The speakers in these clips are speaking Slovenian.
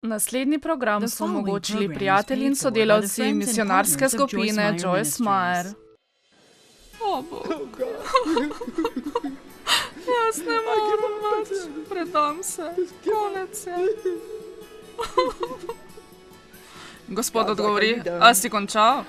Naslednji program so omogočili prijatelji in sodelavci misionarske skupine Joyce Meyer. O, Bog. Jaz ne morem več, predam se, konec je. Gospod odgovori, a si končal?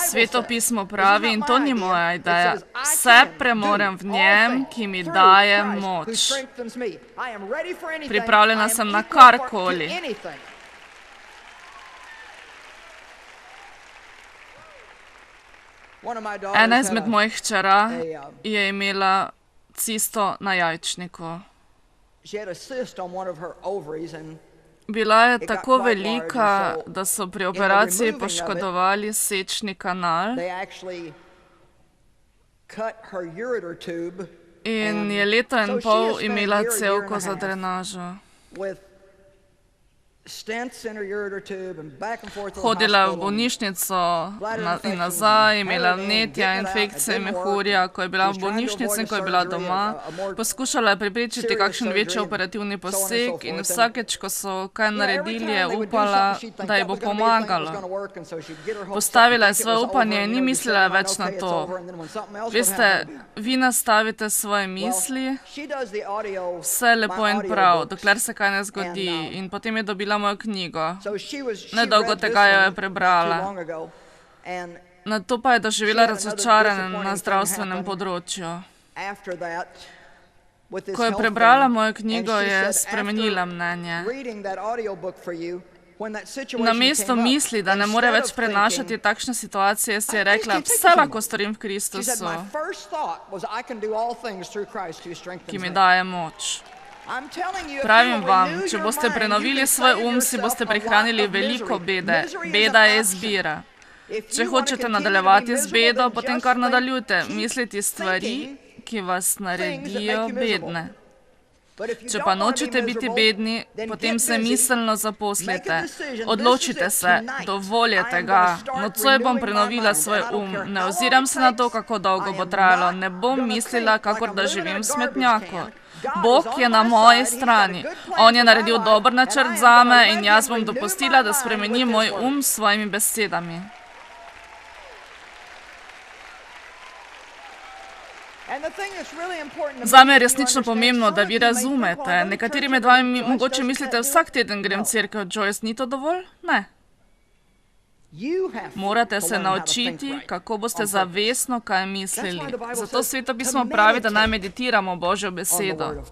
Sveto pismo pravi, in to ni moja ideja, vse premorem v njem, ki mi daje moč. Pripravljena sem na karkoli. Ena izmed mojih hčera je imela cisto na jajčniku. Bila je tako velika, da so pri operaciji poškodovali sečni kanal in je leto in pol imela cevko za drenažo. Hodila je v bolnišnico in nazaj, imela vnetja, infekcije, mehurja, ko je bila v bolnišnici in ko je bila doma. Poskušala je preprečiti kakšen večji operativni poseg in vsakeč, ko so kaj naredili, je upala, da ji bo pomagalo. Postavila je svoje upanje in ni mislila več na to. Veste, vi nastavite svoje misli, vse lepo in prav, dokler se kaj ne zgodi, in potem je dobila mojo knjigo. Nedolgo tega jo je prebrala. Nato pa je doživela razočaranje na zdravstvenem področju. Ko je prebrala mojo knjigo, je spremenila mnenje. Namesto misli, da ne more več prenašati takšne situacije, si je rekla, vse lahko storim v Kristusu, ki mi daje moč. Pravim vam, če boste prenovili svoj si boste prihranili veliko bede. Beda je izbira. Če hočete nadaljevati z bedo, potem kar nadaljujte. Misliti stvari, ki vas naredijo bedne. Če pa nočete biti bedni, potem se miselno zaposlite. Odločite se, dovolj je tega. Nocoj bom prenovila svoj ne oziram se na to, kako dolgo bo trajalo. Ne bom mislila, kakor da živim v smetnjaku. Bog je na moji strani. On je naredil dober načrt zame in jaz bom dopustila, da spremeni moj s svojimi besedami. Zame je resnično pomembno, da vi razumete. Nekateri med vami mogoče mislite, vsak teden grem v cerkev, Joyce, ni to dovolj? Ne. Morate se naučiti, kako boste zavestno kaj mislili. Zato Sveto pismo pravi, da naj meditiramo Božjo besedo.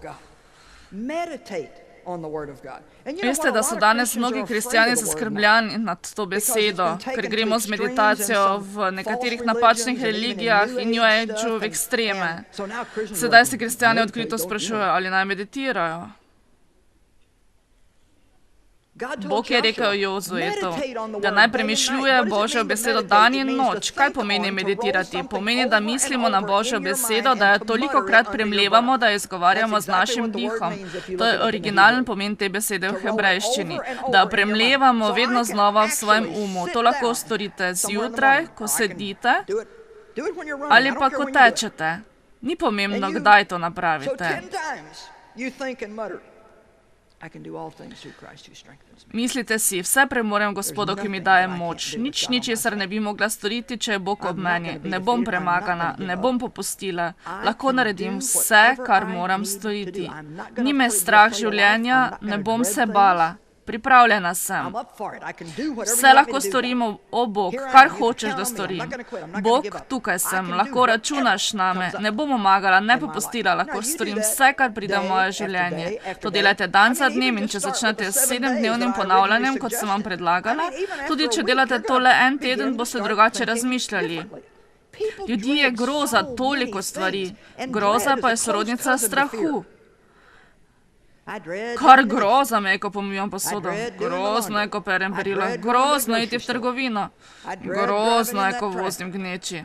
Veste, da so danes mnogi kristjani zaskrbljeni nad to besedo, ker gremo z meditacijo v nekaterih napačnih religijah in New Ageu v ekstreme. Sedaj se kristjani odkrito sprašujejo, ali naj meditirajo. Bog je rekel Jozuetu, da naj premišljuje Božjo besedo dan in noč. Kaj pomeni meditirati? Pomeni, da mislimo na Božjo besedo, da jo tolikokrat premlevamo, da jo izgovarjamo z našim dihom. To je originalen pomen te besede v hebrejščini. Da jo premlevamo vedno znova v svojem To lahko storite zjutraj, ko sedite, ali pa ko tečete. Ni pomembno, kdaj to napravite. Mislite si, vse premorem Gospodu, ki mi daje moč. Nič ničesar ne bi mogla storiti, če je Bog ob meni. Ne bom premagana, ne bom popustila. Lahko naredim vse, kar moram storiti. Ni me strah življenja, ne bom se bala. Pripravljena sem. Vse lahko storimo, o Bog, kar hočeš, da storim. Bog, tukaj sem, lahko računaš name, ne bom omagala, ne popustila, lahko storim vse, kar pride v moje življenje. To delajte dan za dnem in če začnete s 7-dnevnim ponavljanjem, kot sem vam predlagala, tudi če delate to le en teden, boste drugače razmišljali. Ljudi je groza toliko stvari, groza pa je sorodnica strahu. Kar groza me je, ko pomivam posodo. Grozno je, ko perem perilo. Grozno je iti v trgovino. Grozno je, ko vozim gneči.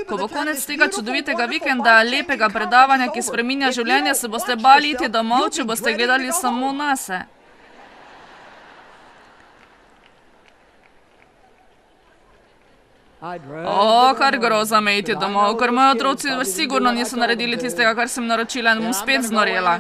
Ko bo konec tega čudovitega vikenda, lepega predavanja, ki spreminja življenje, se boste bali iti domov, če boste gledali samo nase. O, kar groza me iti domov, ker moji otroci sigurno niso naredili tistega, kar sem naročila in bom spet znorela.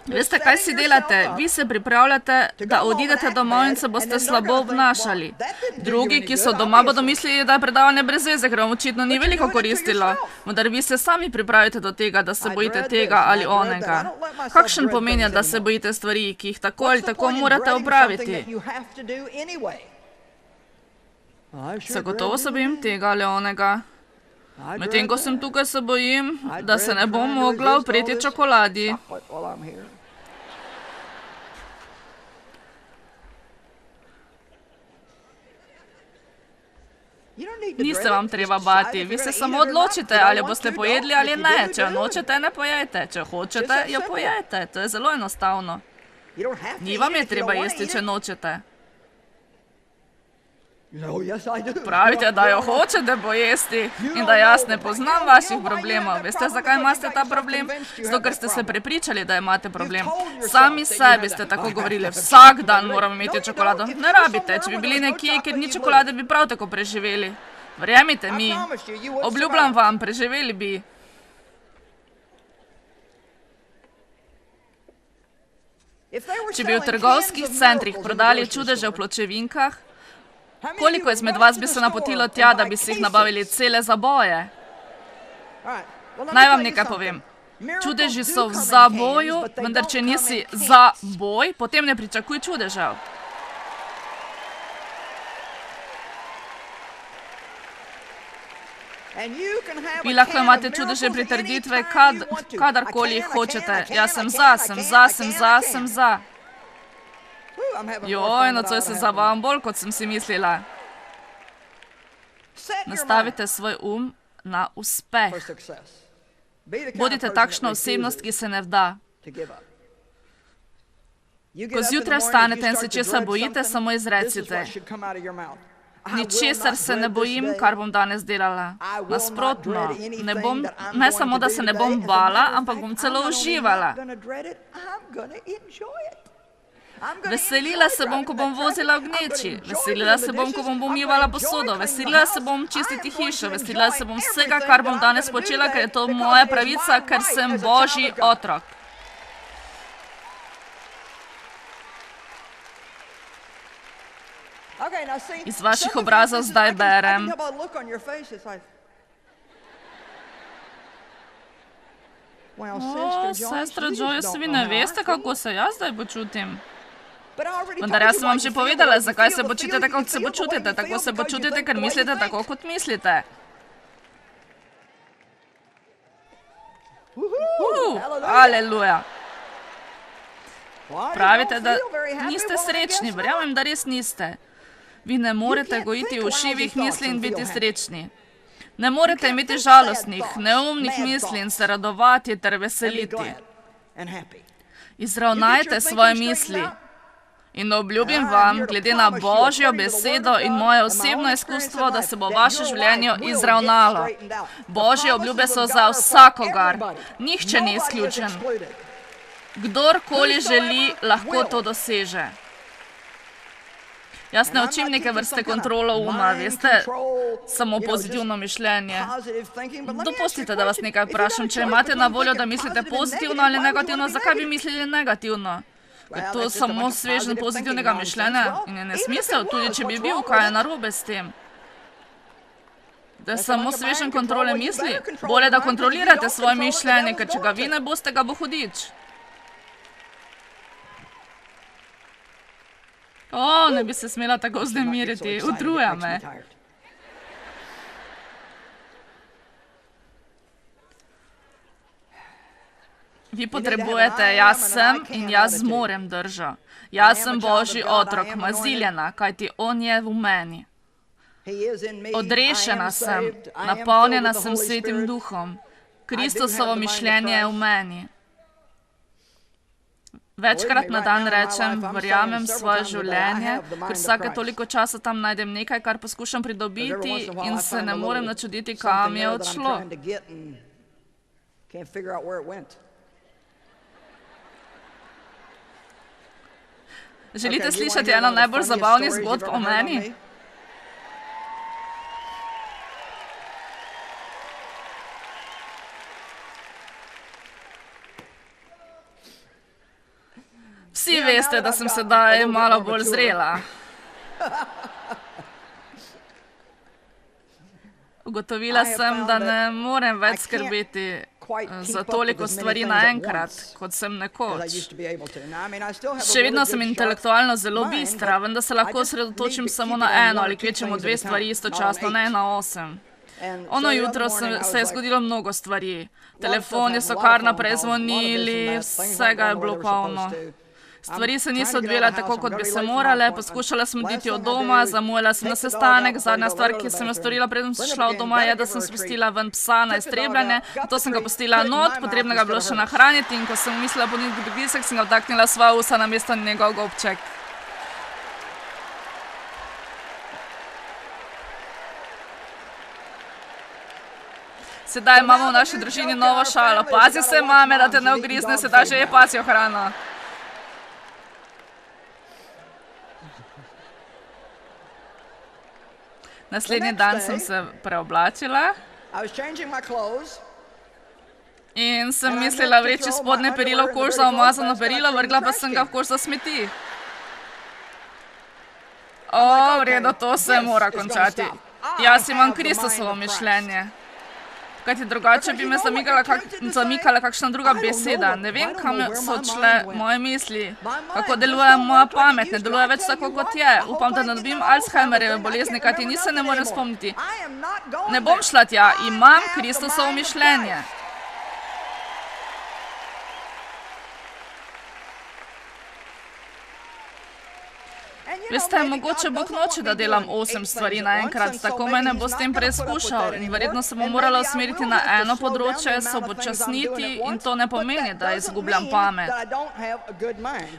Veste, kaj si delate? Vi se pripravljate, da odidete domov in se boste slabo obnašali. Drugi, ki so doma, bodo mislili, da je predavanje brez veze, ker vam očitno ni veliko koristilo. Vendar vi se sami pripravite do tega, da se bojite tega ali onega. Kakšen pomen je, da se bojite stvari, ki jih tako ali tako morate opraviti? Zagotovo se bojim tega ali onega. Medtem ko sem tukaj, se bojim, da se ne bom mogla upreti čokoladi. Niste vam treba bati, vi se samo odločite, ali boste pojedli ali ne. Če jo nočete, ne pojejte. Če hočete, jo pojejte. To je zelo enostavno. Ni vam je treba jesti, če nočete. Pravite, da jo hočete pojesti in da jaz ne poznam vaših problemov. Veste, zakaj imate ta problem? Zato, ker ste se prepričali, da imate problem. Sami sebi ste tako govorili, vsak dan moram imeti čokolado. Ne rabite, če bi bili nekje, kjer ni čokolade, bi prav tako preživeli. Verjemite mi, obljubljam vam, preživeli bi. Če bi v trgovskih centrih prodali čudeže v pločevinkah, koliko izmed vas bi se napotilo tja, da bi si jih nabavili cele zaboje? Naj vam nekaj povem. Čudeži so v zaboju, vendar če nisi za boj, potem ne pričakuj čudežev. Vi lahko imate čudeže pritrditve, kadarkoli jih hočete. Jaz sem za. Joj, nocoj se zabavam bolj, kot sem si mislila. Nastavite svoj na uspeh. Bodite takšna osebnost, ki se ne vda. Ko zjutraj vstanete in se česa bojite, samo izrecite. Ničesar se ne bojim, kar bom danes delala. Nasprotno, ne samo, da se ne bom bala, ampak bom celo uživala. Veselila se bom, ko bom vozila v gneči. Veselila se bom, ko bom pomivala posodo. Veselila se bom čistiti hišo. Veselila se bom vsega, kar bom danes počela, ker je to moja pravica, ker sem Božji otrok. Iz vaših obrazov zdaj berem. O, sestra Joyce, vi ne veste, kako se jaz zdaj počutim. Vendar jaz sem vam že povedala, zakaj se počutite, kot se počutite. Tako se počutite, ker mislite tako, kot mislite. Aleluja. Pravite, da niste srečni. Verjamem, da res niste. Vi ne morete gojiti všivih misli in biti srečni. Ne morete imeti žalostnih, neumnih misli in se radovati ter veseliti. Izravnajte svoje misli. In obljubim vam, glede na Božjo besedo in moje osebno izkustvo, da se bo vaše življenje izravnalo. Božje obljube so za vsakogar. Nihče ni izključen. Kdorkoli želi, lahko to doseže. Jaz ne učim neke vrste kontrolo uma, veste, samo pozitivno mišljenje. Dopustite, da vas nekaj vprašam, če imate na voljo, da mislite pozitivno ali negativno, zakaj bi mislili negativno? Je to samo svežen pozitivnega mišljenja in je nesmisel, tudi če bi bil, kaj je narobe s tem. Da je samo svežen kontrole misli? Bolje, da kontrolirate svoje mišljenje, ker če ga vi ne boste, ga bo hudič. O, ne bi se smela tako vznemiriti, utruja me. Vi potrebujete jaz sem in jaz zmorem držo. Jaz sem Božji otrok, maziljena, kajti on je v meni. Odrešena sem, napolnjena sem Svetim Duhom. Kristusovo mišljenje je v meni. Večkrat na dan rečem, verjamem svoje življenje, ker vsake toliko časa tam najdem nekaj, kar poskušam pridobiti in se ne morem načuditi, kam je odšlo. Želite slišati eno najbolj zabavnih zgodb o meni? Vsi veste, da sem sedaj malo bolj zrela. Ugotovila sem, da ne morem več skrbeti za toliko stvari naenkrat, kot sem nekoč. Še vedno sem intelektualno zelo bistra, vendar se lahko osredotočim samo na eno ali kvečjemu dve stvari istočasno, ne na 8. Ono jutro se je zgodilo mnogo stvari. Telefoni so kar naprej zvonili, vsega je bilo polno. Stvari se niso odvijale tako, kot bi se morale, poskušala sem oditi od doma, zamujala sem na sestanek, zadnja stvar, ki sem jo storila, preden sem šla od doma, je, da sem spustila ven psa na iztrebljanje, to sem ga pustila not, potrebnega bilo še nahraniti in ko sem mislila ponuditi pritisek, sem ga vtaknila svoja usta namesto njegov gobček. Sedaj imamo v naši družini novo šalo. Pazi se, mame, da te ne ugrizne, sedaj že je pasjo hrana. Naslednji dan sem se preoblačila in sem mislila vreči spodnje perilo v koš za umazano perilo, vrgla pa sem ga v koš za smeti. O, v redu, to se mora končati. Jaz imam Kristusovo mišljenje. Kajti drugače bi me zamikala kakšna druga beseda. Ne vem, kam so odšle moje misli, kako deluje moja pamet, ne deluje več tako, kot je. Upam, da ne dobim Alzheimerjeve bolezni, kajti nisem ne morem spomniti. Ne bom šla tja, imam Kristusovo mišljenje. Veste, mogoče Bog noče, da delam 8 stvari naenkrat, tako me ne bo s tem preizkušal in verjetno se bom morala usmeriti na eno področje, se upočasniti in to ne pomeni, da izgubljam pamet.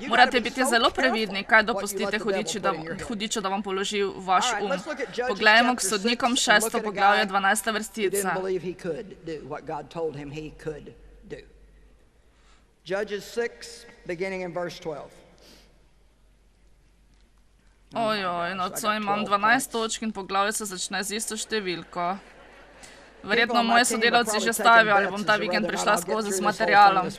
Morate biti zelo previdni, kaj dopustite hudiču, da vam položi v vaš Poglejmo k sodnikom 6. poglavje 12. vrstica. Judges 6, beginning in verse 12. Ojoj, nocoj imam 12 točk in poglavje se začne z isto številko. Verjetno moji sodelavci že stavijo, ali bom ta vikend prišla skozi s materialom.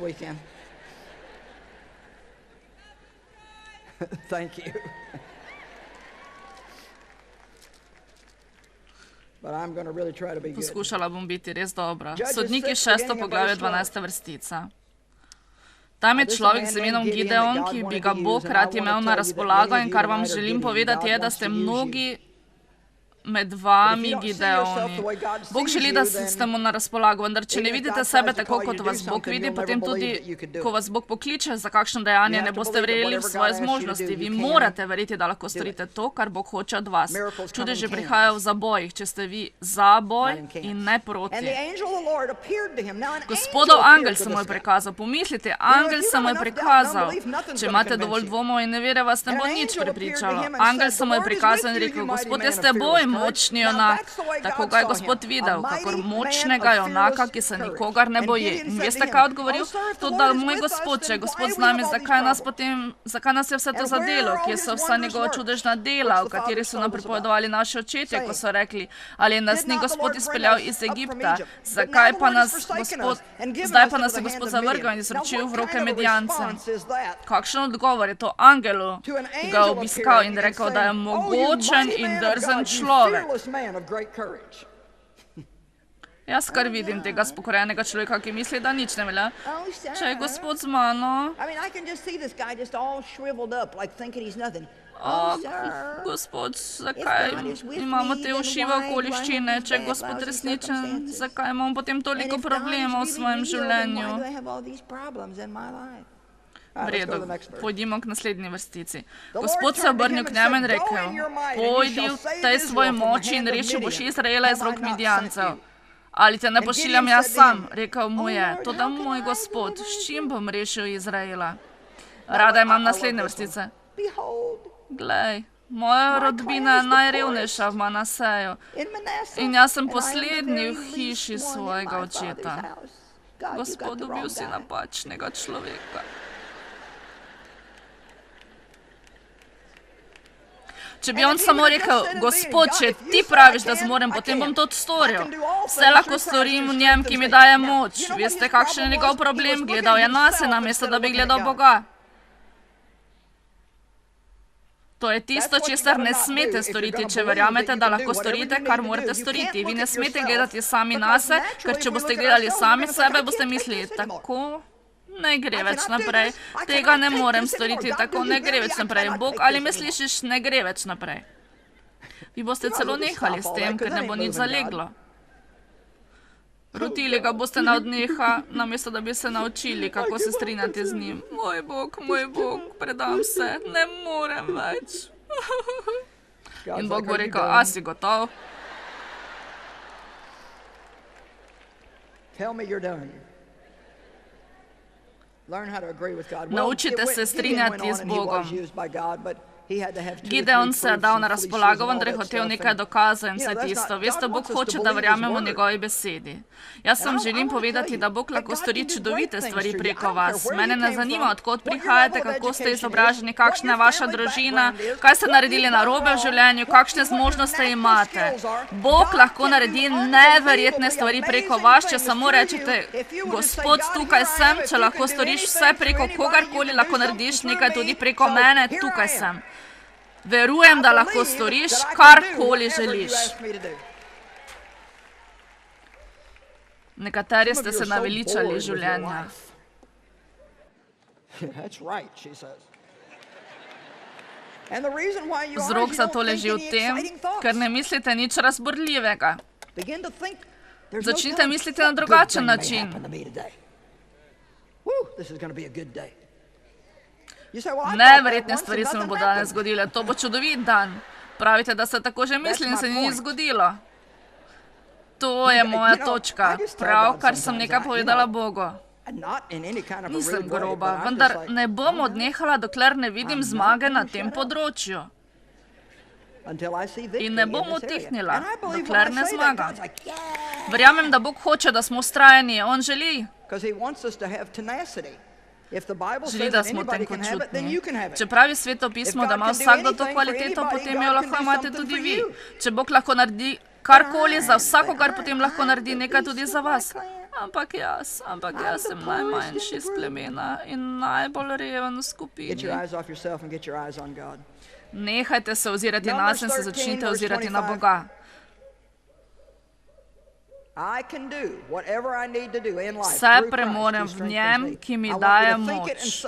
Poskušala bom biti res dobra. Sodniki 6. poglavje 12. vrstica. Tam je človek z imenom Gideon, ki bi ga Bog rad imel na razpolago in kar vam želim povedati je, da ste mnogi med vami Gideoni. Bog želi, da ste mu na razpolago, vendar če ne vidite sebe tako, kot vas Bog vidi, potem tudi, ko vas Bog pokliče za kakšno dejanje, ne boste verjeli v svoje zmožnosti. Vi morate verjeti, da lahko storite to, kar Bog hoče od vas. Čudeži prihajajo v zabojih, če ste vi za boj in ne proti. Gospodov angel se mu je prikazal. Pomislite, angel se mu je prikazal. Če imate dovolj dvomov in nevere, vas ne bo nič prepričalo. Angel se mu je prikazal in rekel, Gospod, jaz te boj, močni junak. Tako ga je Gospod videl, kakor močnega junaka, ki se nikogar ne boji. In veste, kaj odgovoril? To, da moj Gospod, če je Gospod z nami, zakaj nas je vse to zadelo, kje so vsa njegova čudežna dela, v kateri so nam pripovedovali naši očetje, ko so rekli, ali nas ni Gospod izpeljal iz Egipta, zdaj pa nas je Gospod zavrgal in izročil v roke Medijancem. Kakšen odgovor je to angelu, ki ga je obiskal in rekel, da je mogočen in drzen človek. Jaz kar vidim tega spokojenega človeka, ki misli, da nič ne velja. Če je Gospod z mano... Gospod, zakaj imamo te ušive okoliščine? Če je Gospod resničen, zakaj imamo potem toliko problemov v svojem življenju? V redu, pojdimo k naslednji vrstici. Gospod se obrnil k njemu in rekel, pojdi v tej svoji moči in rešil boš Izraela iz rok Midijancev. Ali te ne pošiljam jaz sam, rekel mu je, toda moj Gospod, s čim bom rešil Izraela? Rada imam naslednje vrstice. Glej, moja rodbina je najrevnejša v Manaseju in jaz sem poslednji v hiši svojega očeta. Gospod, dobil si napačnega človeka. Če bi on samo rekel, Gospod, če ti praviš, da zmorem, potem bom to storil. Vse lahko storim v njem, ki mi daje moč. Veste, kakšen je njegov problem? Gledal je nase, namesto da bi gledal Boga. To je tisto, česar ne smete storiti, če verjamete, da lahko storite, kar morate storiti. Vi ne smete gledati sami nase, ker če boste gledali sami sebe, boste mislili, tako ne gre več naprej. Tega ne morem storiti, tako ne gre več naprej. Bog, ali me slišiš, ne gre več naprej. Vi boste celo nehali s tem, ker ne bo nič zaleglo. Rotili ga boste na odneha, namesto da bi se naučili, kako se strinjati z njim. Moj Bog, predam se, ne morem več. In Bog bo rekel, a si gotov? Naučite se strinjati z Bogom. Gideon se je dal na razpolago, vendar je hotel nekaj dokazov in vse tisto. Veste, Bog hoče, da verjamemo njegovi besedi. Jaz vam želim povedati, da Bog lahko stori čudovite stvari preko vas. Mene ne zanima, odkot prihajate, kako ste izobraženi, kakšna je vaša družina, kaj ste naredili narobe v življenju, kakšne zmožnosti imate. Bog lahko naredi neverjetne stvari preko vas, če samo rečete, Gospod, tukaj sem, če lahko storiš vse preko kogarkoli, lahko narediš nekaj tudi preko mene, tukaj sem. Verujem, da lahko storiš, karkoli želiš. Nekateri ste se naveličali življenja. Vzrok za to leži v tem, ker ne mislite nič razburljivega. Začnite misliti na drugačen način. Neverjetne stvari se mi bo danes zgodile, to bo čudovit dan. Pravite, da ste tako že mislili in se ni nič zgodilo. To je moja točka, pravkar sem nekaj povedala Bogu. Nisem groba, vendar ne bom odnehala, dokler ne vidim zmage na tem področju. In ne bom utihnila, dokler ne zmagam. Verjamem, da Bog hoče, da smo vztrajni, On želi. Želi, da smo tenkočutni. Če pravi Sveto pismo, da ima vsakdo to kvaliteto, potem jo lahko imate tudi vi. Če Bog lahko naredi karkoli za vsakogar, potem lahko naredi nekaj tudi za vas. Ampak jaz sem najmanjši iz plemena in najbolj reven v skupini. Nehajte se ozirati nas in se začnite ozirati na Boga. Vse premorem v njem, ki mi daje moč.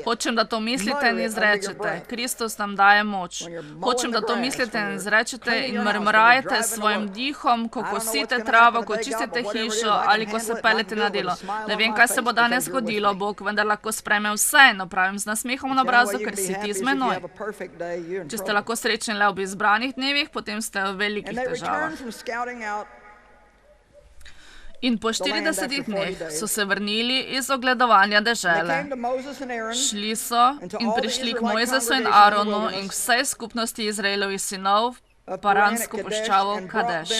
Hočem, da to mislite in izrečete. Kristus nam daje moč. Hočem, da to mislite in izrečete in mrmrajte s svojim dihom, ko kosite travo, ko čistite hišo ali ko se peljete na delo. Ne vem, kaj se bo danes zgodilo, Bog, vendar lahko sprejme vse in opravim z nasmehom na obrazu, ker si ti z menoj. Če ste lahko srečni le ob izbranih dnevih, potem ste v velikih težavah. In po 40 dneh so se vrnili iz ogledovanja dežele. Šli so in prišli k Mojzesu in Aaronu in k vsej skupnosti Izraelovih sinov v paransko puščavo Kadeš.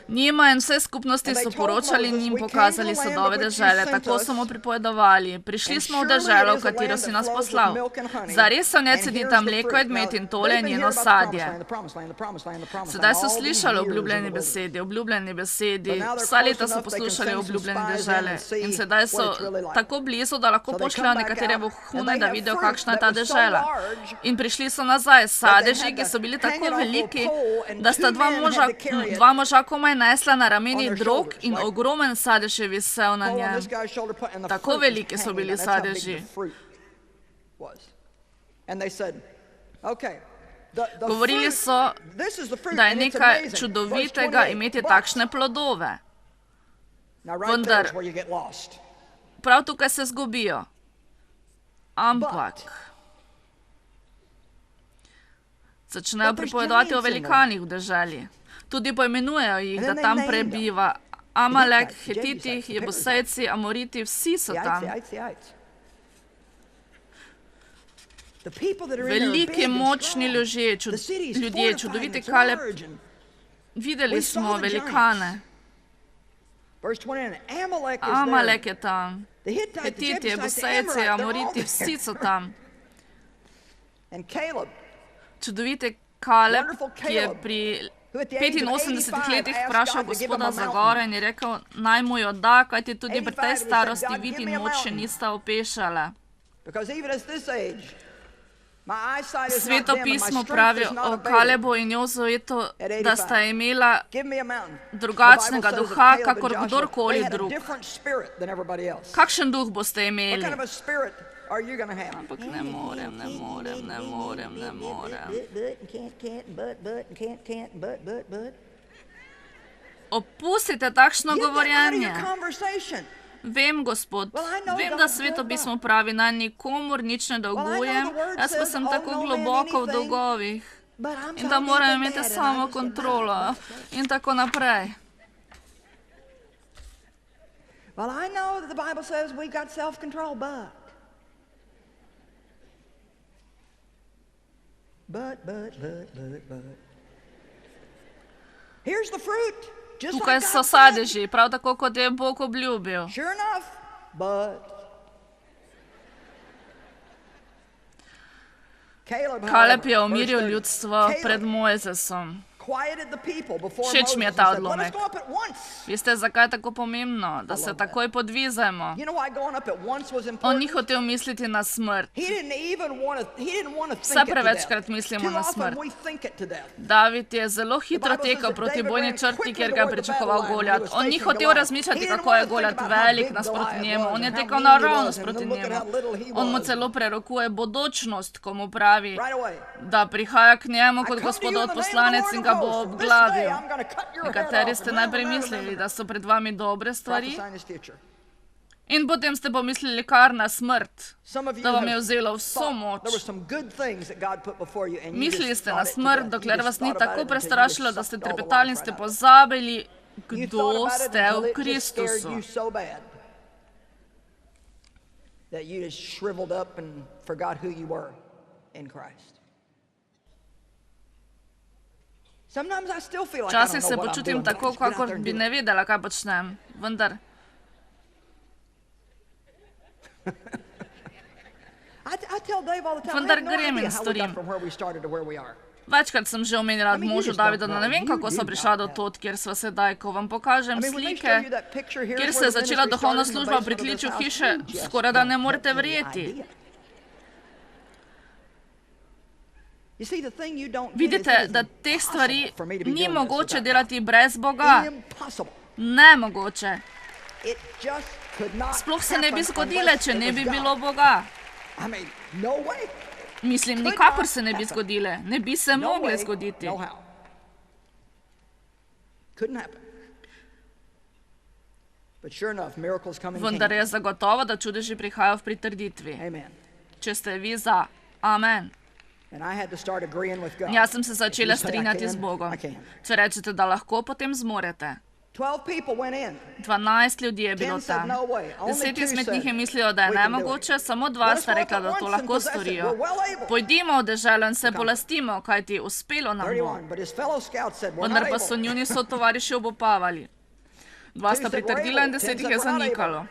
Njima in vse skupnosti so poročali in jim pokazali sadove dežele, tako so mu pripovedovali. Prišli smo v deželo, v katero si nas poslal. Zares se v njej cedita mleko in med in tole njeno sadje. Sedaj so slišali obljubljeni besedi, vsa leta so poslušali obljubljene dežele in sedaj so tako blizu, da lahko pošljajo nekatere vohune, da vidijo, kakšna je ta dežela. In prišli so nazaj, sadeži, ki so bili tako veliki, da sta dva moža komaj nesla na rameni drog in ogromen sadež je visel na njem. Tako veliki so bili sadeži. Govorili so, da je nekaj čudovitega imeti takšne plodove. Vendar prav tukaj se zgubijo. Ampak začnejo pripovedovati o velikanih v deželi. Tudi poimenujejo jih, da tam prebiva Amalek, Hetiti, Jebusejci, Amoriti, vsi so tam. Veliki, močni ljudje, čudoviti Kaleb. Videli smo velikane. Amalek je tam. Hetiti, Jebusejci, Amoriti, vsi so tam. Čudoviti Kaleb, ki je pri 85 letih vprašal Gospoda za gore in je rekel, naj mu jo da, kajti tudi pri tej starosti vid in moč še nista opešala. Because even at this age, my eyesight is not Sveto dim and my pismo strength pravi is not o abated. Kalebu in Jozuetu, da sta imela Give me a mountain. drugačnega The Bible says duha, of Caleb and kakor Joshua, kdorkoli they had a drug. different spirit than everybody else. Kakšen duh boste What imeli? kind of a spirit are you going to have? Ampak ne morem. But. Opustite takšno Get that out of govorjenje. your conversation. Vem, Gospod, vem, da Sveto pismo pravi, naj nikomur nič ne dolgujem, jaz pa sem tako globoko v dolgovih in da moram imeti samo kontrolo in tako naprej. Well, I know that the Bible says we got self-control, but. Here's the fruit. Just Tukaj like so God said. sadeži, prav tako kot je Bog obljubil. Sure enough, but. Kaleb je umiril ljudstvo pred Mojzesom. Všeč mi je ta odlomek. Veste, zakaj je tako pomembno? Da se takoj podvizajmo. On ni hotel misliti na smrt. Vse prevečkrat mislimo na smrt. David je zelo hitro tekal proti bojni črti, kjer ga je pričakoval Goljat. On ni hotel razmišljati, kako je Goljat velik nasproti njemu. On je tekal naravnost proti njemu. On mu celo prerokuje bodočnost, ko mu pravi, da prihaja k njemu kot gospod poslanec in ga bo obglavil. Nekateri ste najprej mislili, da so pred vami dobre stvari in potem ste pomislili kar na smrt, da vam je vzelo vso moč. Mislili ste na smrt, dokler vas ni tako prestrašilo, da ste trepetali in ste pozabili, kdo ste v Kristusu. Včasih se počutim tako, kakor bi ne vedela, kaj počnem, vendar grem in storim. Večkrat sem že omenila možu Davida, da ne vem, kako so prišla do tod, kjer sva sedaj, ko vam pokažem slike, kjer se je začela duhovna služba v pritličju hiše, skoraj da ne morete verjeti. Vidite, da teh stvari ni mogoče delati brez Boga. Nemogoče. Sploh se ne bi zgodile, če ne bi bilo Boga. Mislim, nikakor se ne bi zgodile. Ne bi se mogle zgoditi. Vendar je zagotovo, da čudeži prihajajo v pritrditvi. Če ste vi za. Amen. Jaz sem se začela strinjati z Bogom. Če rečete, da lahko, potem zmorete. 12 ljudi je bilo tam. 10 izmed njih je mislilo, da je nemogoče, samo 2 sta rekla, da to lahko storijo. Pojdimo v deželo in se polastimo, kajti uspelo nam bo. Vendar pa so njuni sotovariši obupavali. 2 sta pritrdila in 10 jih je zanikalo.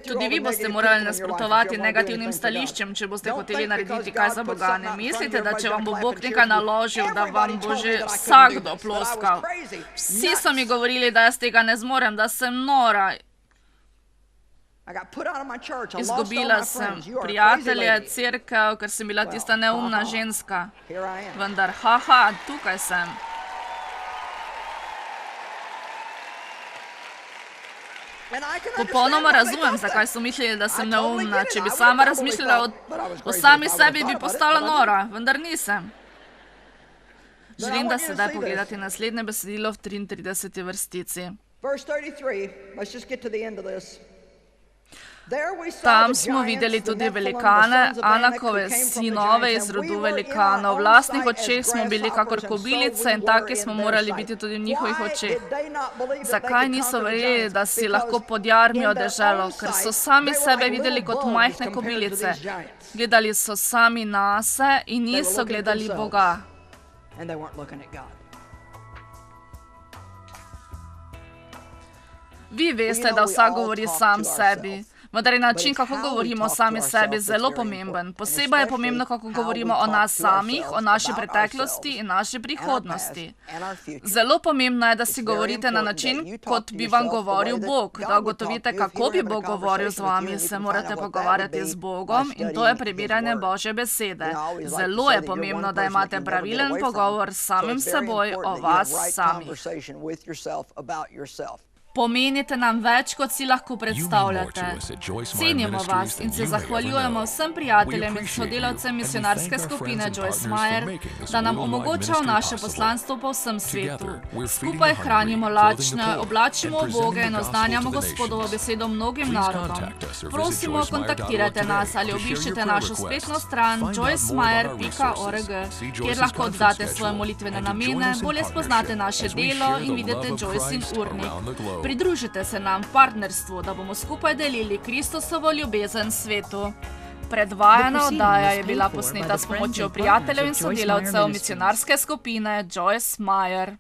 Tudi vi boste morali nasprotovati negativnim stališčem, če boste hoteli narediti kaj za Boga. Ne mislite, da če vam bo Bog nekaj naložil, da vam bo že vsakdo ploskal. Vsi so mi govorili, da jaz tega ne zmorem, da sem nora. Izgubila sem prijatelje, cerkev, ker sem bila tista neumna ženska. Vendar, haha, tukaj sem. Popolnoma razumem, zakaj so mislili, da sem neumna. Če bi sama razmišljala o sami sebi, bi postala nora, vendar nisem. Želim, da sedaj pogledate naslednje besedilo v 33. vrstici. Tam smo videli tudi velikane, Anakove sinove iz rodu velikanov. V lastnih očeh smo bili kakor kobilice in taki smo morali biti tudi v njihovih očeh. Zakaj niso verjeli, da si lahko podjarmijo deželo? Ker so sami sebe videli kot majhne kobilice. Gledali so sami nase in niso gledali Boga. Vi veste, da vsak govori sam sebi. Vendar je način, kako govorimo sami sebi, zelo pomemben. Posebej je pomembno, kako govorimo o nas samih, o naši preteklosti in naši prihodnosti. Zelo pomembno je, da si govorite na način, kot bi vam govoril Bog. Da ugotovite, kako bi Bog govoril z vami, se morate pogovarjati z Bogom in to je prebiranje Božje besede. Zelo je pomembno, da imate pravilen pogovor s samim seboj o vas samih. Pomenite nam več, kot si lahko predstavljate. Cenimo vas in se zahvaljujemo vsem prijateljem in sodelavcem misionarske skupine Joyce Meyer, da nam omogočajo naše poslanstvo po vsem svetu. Skupaj hranimo lačne, oblačimo uboge in oznanjamo Gospodovo besedo mnogim narodom. Prosimo, kontaktirajte nas ali obiščite našo spletno stran joycemeyer.org, kjer lahko oddate svoje molitvene namene, bolje spoznate naše delo in vidite Joycein urnik. Pridružite se nam v partnerstvu, da bomo skupaj delili Kristusovo ljubezen svetu. Predvajana oddaja je bila posneta s pomočjo prijateljev in sodelavcev misionarske skupine Joyce Meyer.